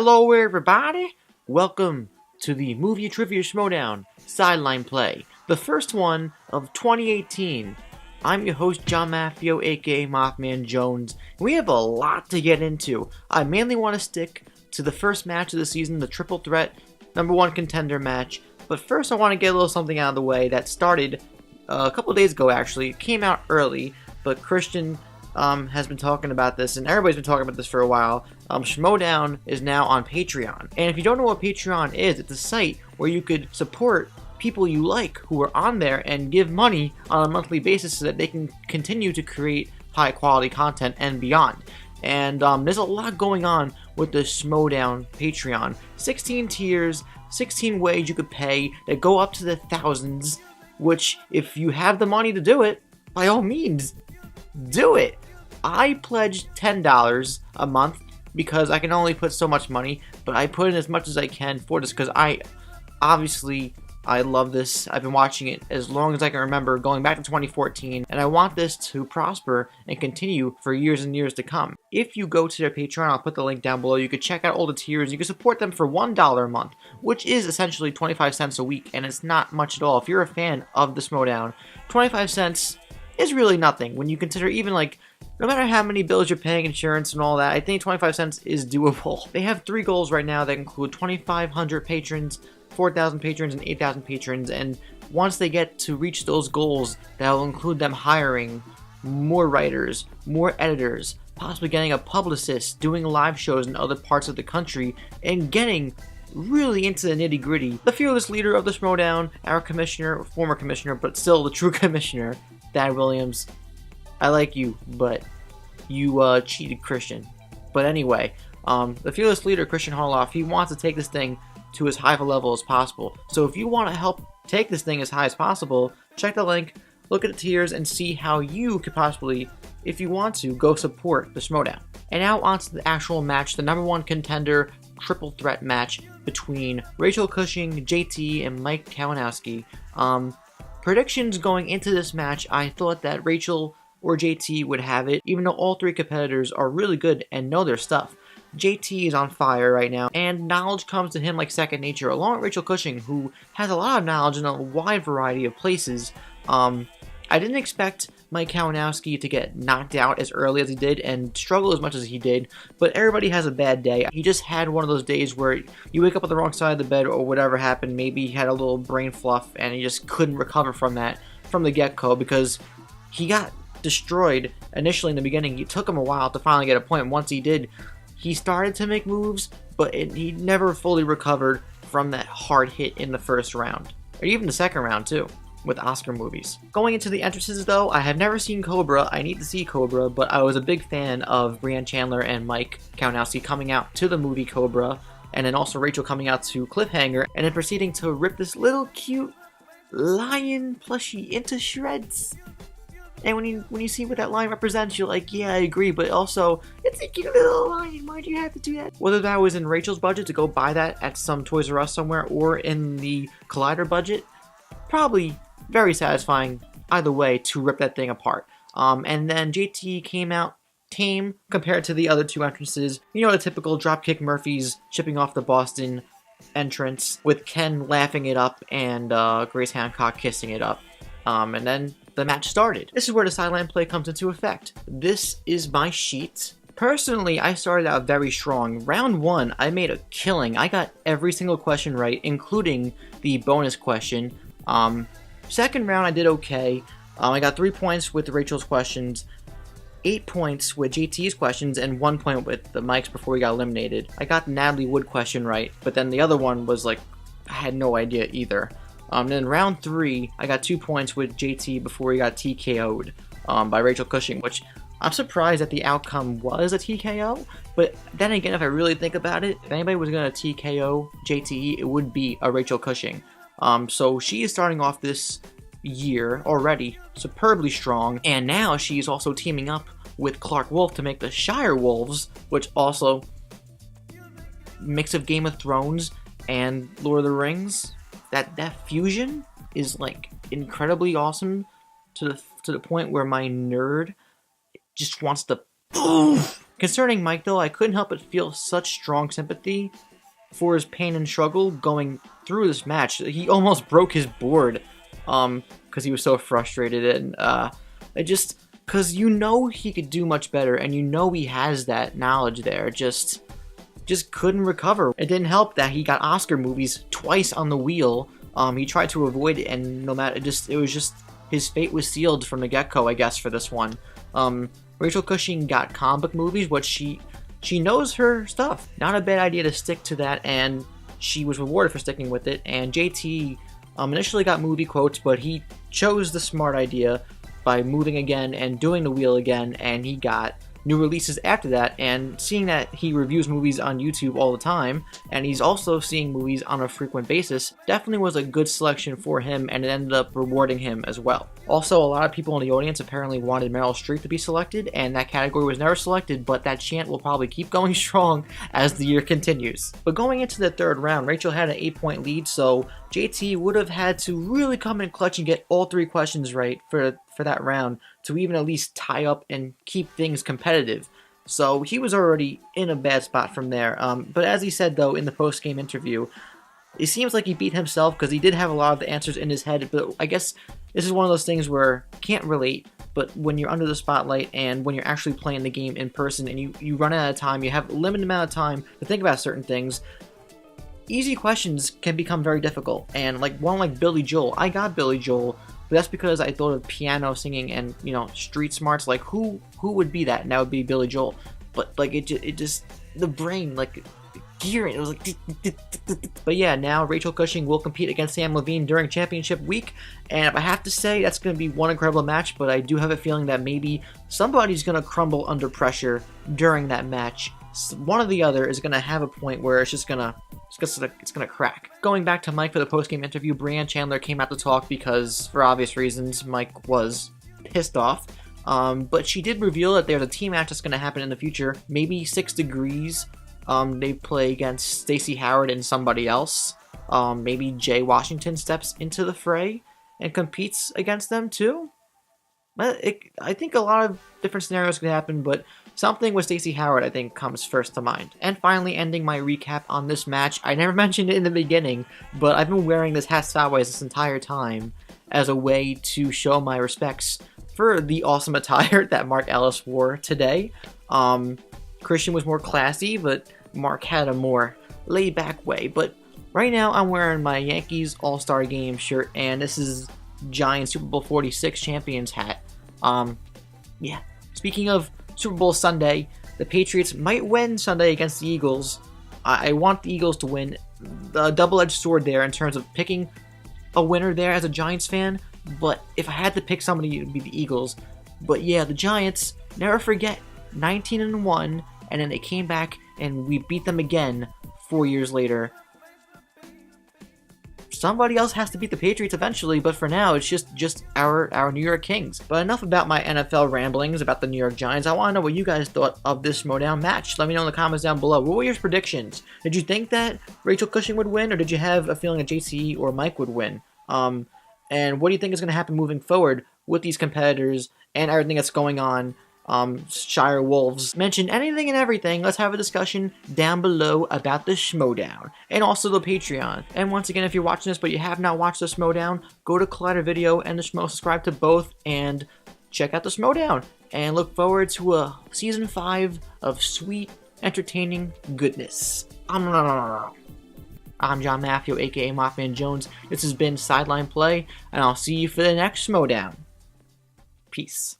Hello everybody! Welcome to the Movie Trivia Schmoedown Sideline Play, the first one of 2018. I'm your host John Maffeo, aka MaffmanJones, and we have a lot to get into. I mainly want to stick to the first match of the season, the Triple Threat #1 Contender match, but first I want to get a little something out of the way that started a couple days ago actually. It came out early, but Christian has been talking about this, and everybody's been talking about this for a while. Schmoedown is now on Patreon. And if you don't know what Patreon is, it's a site where you could support people you like who are on there and give money on a monthly basis so that they can continue to create high quality content and beyond. And there's a lot going on with the Schmoedown Patreon. 16 tiers, 16 ways you could pay that go up to the thousands, which if you have the money to do it, by all means, do it. I pledged $10 a month because I can only put so much money, but I put in as much as I can for this because I love this. I've been watching it as long as I can remember, going back to 2014, and I want this to prosper and continue for years and years to come. If you go to their Patreon, I'll put the link down below, you could check out all the tiers. You can support them for $1 a month, which is essentially 25 cents a week, and it's not much at all. If you're a fan of the Schmoedown, 25 cents is really nothing when you consider even like no matter how many bills you're paying, insurance and all that, I think 25 cents is doable. They have 3 goals right now that include 2,500 patrons, 4,000 patrons, and 8,000 patrons, and once they get to reach those goals, that will include them hiring more writers, more editors, possibly getting a publicist, doing live shows in other parts of the country, and getting really into the nitty-gritty. The fearless leader of the Schmoedown, our commissioner, former commissioner, but still the true commissioner, Dad Williams, I like you, but you cheated Christian. But anyway, the fearless leader, Christian Harloff, he wants to take this thing to as high of a level as possible. So if you want to help take this thing as high as possible, check the link, look at the tiers, and see how you could possibly, if you want to, go support the Schmoedown. And now on to the actual match, the #1 Contender Triple Threat Match between Rachel Cushing, JTE, and Mike Kalinowski. Predictions going into this match, I thought that Rachel or JT would have it, even though all 3 competitors are really good and know their stuff. JT is on fire right now, and knowledge comes to him like second nature, along with Rachel Cushing, who has a lot of knowledge in a wide variety of places. I didn't expect Mike Kalinowski to get knocked out as early as he did and struggle as much as he did, but everybody has a bad day. He just had one of those days where you wake up on the wrong side of the bed or whatever happened. Maybe he had a little brain fluff and he just couldn't recover from that from the get-go because he got destroyed initially in the beginning. It took him a while to finally get a point. Once he did, he started to make moves, but he never fully recovered from that hard hit in the first round, or even the second round too, with Oscar movies. Going into the entrances though, I have never seen Cobra. I need to see Cobra, but I was a big fan of Brianne Chandler and Mike Kalinowski coming out to the movie Cobra, and then also Rachel coming out to Cliffhanger, and then proceeding to rip this little cute lion plushie into shreds. And when you see what that lion represents, you're like, yeah, I agree, but also, it's a cute little lion, why'd you have to do that? Whether that was in Rachel's budget to go buy that at some Toys R Us somewhere, or in the Collider budget, probably very satisfying either way to rip that thing apart. And then JT came out tame compared to the other 2 entrances. You know, the typical Dropkick Murphys chipping off the Boston entrance, with Ken laughing it up and Grace Hancock kissing it up. And then the match started. This is where the sideline play comes into effect. This is my sheet. Personally, I started out very strong. Round 1, I made a killing. I got every single question right, including the bonus question. Second round, I did okay. I got 3 points with Rachel's questions, 8 points with JT's questions, and 1 point with the Mike's before he got eliminated. I got the Natalie Wood question right, but then the other one was like, I had no idea either. Then round 3, I got 2 points with JT before he got TKO'd by Rachel Cushing, which I'm surprised that the outcome was a TKO, but then again, if I really think about it, if anybody was going to TKO JTE, it would be a Rachel Cushing. So she is starting off this year already superbly strong, and now she's also teaming up with Clark Wolf to make the Shire Wolves, which also mix of Game of Thrones and Lord of the Rings. That fusion is like incredibly awesome to the point where my nerd just wants to Concerning Mike though, I couldn't help but feel such strong sympathy for his pain and struggle going through this match. He almost broke his board because he was so frustrated, and it just, because you know he could do much better, and you know he has that knowledge there, just couldn't recover. It didn't help that he got Oscar movies twice on the wheel. He tried to avoid it, and no matter, it was just his fate was sealed from the get-go, I guess, for this one. Rachel Cushing got comic book movies, which she knows her stuff. Not a bad idea to stick to that, and she was rewarded for sticking with it. And JTE initially got movie quotes, but he chose the smart idea by moving again and doing the wheel again, and he got new releases after that. And seeing that he reviews movies on YouTube all the time, and he's also seeing movies on a frequent basis, definitely was a good selection for him, and it ended up rewarding him as well. Also, a lot of people in the audience apparently wanted Meryl Streep to be selected, and that category was never selected, but that chant will probably keep going strong as the year continues. But going into the third round, Rachel had an 8-point lead, so JT would have had to really come in clutch and get all 3 questions right for that round to even at least tie up and keep things competitive. So he was already in a bad spot from there. But as he said though in the post-game interview, it seems like he beat himself because he did have a lot of the answers in his head, but I guess this is one of those things where you can't relate, but when you're under the spotlight and when you're actually playing the game in person and you run out of time, you have a limited amount of time to think about certain things, easy questions can become very difficult. And like one like Billy Joel, I got Billy Joel, but that's because I thought of piano singing and, you know, street smarts, like who would be that? And that would be Billy Joel. But like it just the brain, like gearing, it was like but yeah, now Rachel Cushing will compete against Sam Levine during championship week, and I have to say that's going to be one incredible match, but I do have a feeling that maybe somebody's going to crumble under pressure during that match. One or the other is going to have a point where it's just going to crack. Going back to Mike for the post-game interview, Brianne Chandler came out to talk because, for obvious reasons, Mike was pissed off. But she did reveal that there's a team match that's going to happen in the future, maybe 6 Degrees. They play against Stacey Howard and somebody else. Maybe Jay Washington steps into the fray and competes against them too. I think a lot of different scenarios could happen, but something with Stacey Howard I think comes first to mind. And finally, ending my recap on this match, I never mentioned it in the beginning, but I've been wearing this hat sideways this entire time as a way to show my respects for the awesome attire that Mark Ellis wore today. Christian was more classy, but Mark had a more laid-back way. But right now I'm wearing my Yankees All-Star Game shirt, and this is Giants Super Bowl 46 champions hat. Yeah. Speaking of Super Bowl Sunday, the Patriots might win Sunday against the Eagles. I want the Eagles to win. The double-edged sword there in terms of picking a winner there as a Giants fan, but if I had to pick somebody, it would be the Eagles. But yeah, the Giants, never forget, 19-1, and then they came back and we beat them again 4 years later. Somebody else has to beat the Patriots eventually, but for now, it's just our New York Kings. But enough about my NFL ramblings about the New York Giants. I want to know what you guys thought of this Schmoedown match. Let me know in the comments down below. What were your predictions? Did you think that Rachel Cushing would win, or did you have a feeling that JTE or Mike would win? And what do you think is going to happen moving forward with these competitors and everything that's going on? Shire Wolves. Mention anything and everything. Let's have a discussion down below about the Schmoedown and also the Patreon. And once again, if you're watching this but you have not watched the Schmoedown, go to Collider Video and the Schmo, subscribe to both, and check out the Schmoedown. And look forward to a season 5 of sweet, entertaining goodness. I'm John Maffeo, aka MaffmanJones. This has been Sideline Play, and I'll see you for the next Schmoedown. Peace.